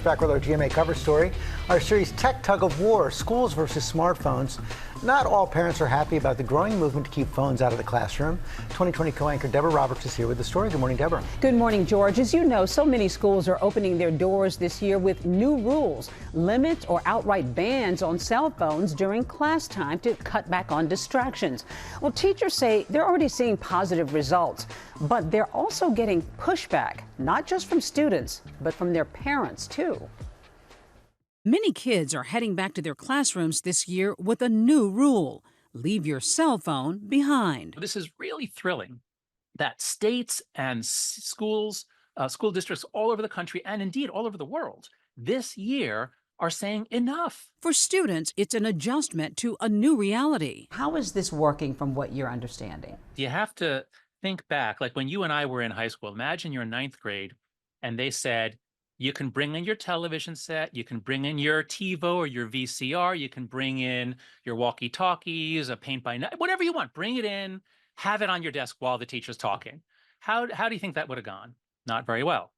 back with our GMA cover story. Our series Tech Tug of War, Schools versus Smartphones. Not all parents are happy about the growing movement to keep phones out of the classroom. 2020 co-anchor Deborah Roberts is here with the story. Good morning, Deborah. Good morning, George. As you know, so many schools are opening their doors this year with new rules, limits or outright bans on cell phones during class time to cut back on distractions. Well, teachers say they're already seeing positive results, but they're also getting pushback, not just from students, but from their parents, too. Many kids are heading back to their classrooms this year with a new rule: leave your cell phone behind. This is really thrilling that states and schools, school districts all over the country, and indeed all over the world, this year are saying enough. For students, it's an adjustment to a new reality. How is this working from what you're understanding? You have to think back, like when you and I were in high school. Imagine you're in ninth grade and they said, you can bring in your television set, you can bring in your TiVo or your VCR, you can bring in your walkie-talkies, a paint by night, whatever you want. Bring it in, have it on your desk while the teacher's talking. How do you think that would have gone? Not very well.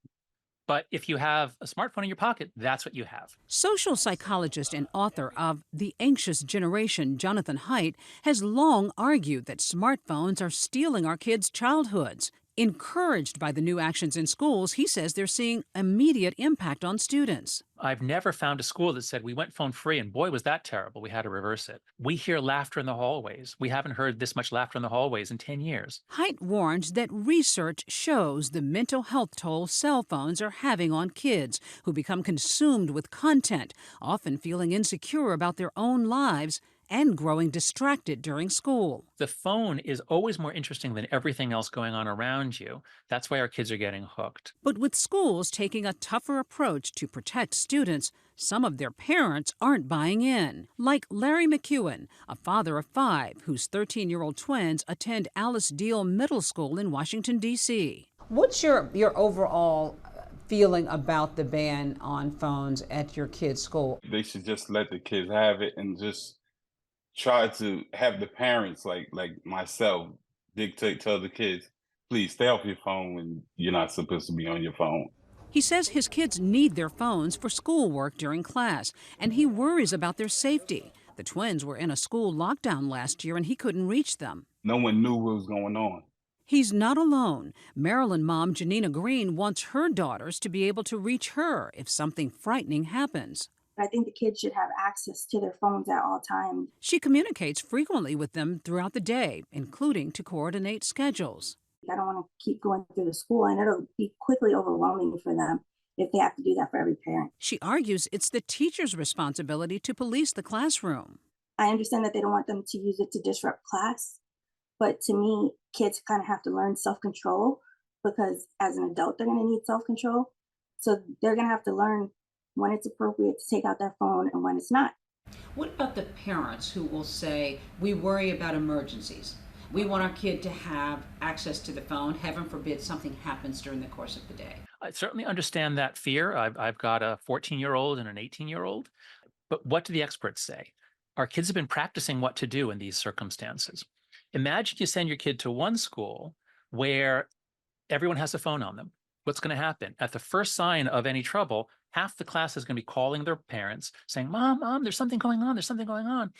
But if you have a smartphone in your pocket, that's what you have. Social psychologist and author of The Anxious Generation, Jonathan Haidt, has long argued that smartphones are stealing our kids' childhoods. Encouraged by the new actions in schools, he says they're seeing immediate impact on students. I've never found a school that said we went phone free and boy, was that terrible. We had to reverse it. We hear laughter in the hallways. We haven't heard this much laughter in the hallways in 10 years. Haidt warns that research shows the mental health toll cell phones are having on kids who become consumed with content, often feeling insecure about their own lives and growing distracted during school. The phone is always more interesting than everything else going on around you. That's why our kids are getting hooked. But with schools taking a tougher approach to protect students, some of their parents aren't buying in. Like Larry McEwen, a father of 5 whose 13-year-old twins attend Alice Deal Middle School in Washington, D.C. What's your overall feeling about the ban on phones at your kids' school? They should just let the kids have it and just try to have the parents like myself dictate to other kids, please stay off your phone when you're not supposed to be on your phone. He says his kids need their phones for schoolwork during class, and he worries about their safety. The twins were in a school lockdown last year and he couldn't reach them. No one knew what was going on. He's not alone. Maryland mom Janina Green wants her daughters to be able to reach her if something frightening happens. I think the kids should have access to their phones at all times. She communicates frequently with them throughout the day, including to coordinate schedules. I don't want to keep going through the school, and it'll be quickly overwhelming for them if they have to do that for every parent. She argues it's the teacher's responsibility to police the classroom. I understand that they don't want them to use it to disrupt class, but to me, kids kind of have to learn self-control, because as an adult, they're going to need self-control. So they're going to have to learn when it's appropriate to take out their phone and when it's not. What about the parents who will say, we worry about emergencies? We want our kid to have access to the phone. Heaven forbid something happens during the course of the day. I certainly understand that fear. I've got a 14-year-old and an 18-year-old. But what do the experts say? Our kids have been practicing what to do in these circumstances. Imagine you send your kid to one school where everyone has a phone on them. What's going to happen? At the first sign of any trouble, half the class is going to be calling their parents saying, Mom, there's something going on. There's something going on.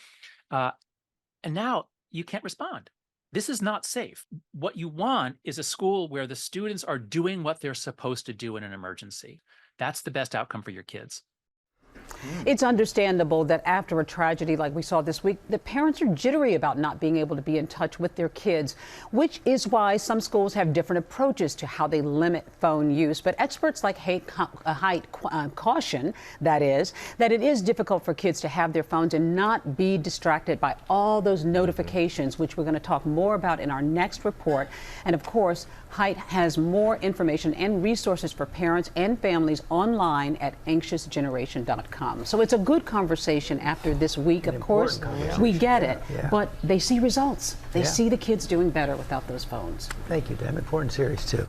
And now you can't respond. This is not safe. What you want is a school where the students are doing what they're supposed to do in an emergency. That's the best outcome for your kids. It's understandable that after a tragedy like we saw this week, the parents are jittery about not being able to be in touch with their kids, which is why some schools have different approaches to how they limit phone use. But experts like Haidt caution, that it is difficult for kids to have their phones and not be distracted by all those notifications, which we're going to talk more about in our next report. And of course, Haidt has more information and resources for parents and families online at anxiousgeneration.com. So it's a good conversation after this week. Of course, we get it, but they see results. They see the kids doing better without those phones. Thank you, Deb. Important series, too.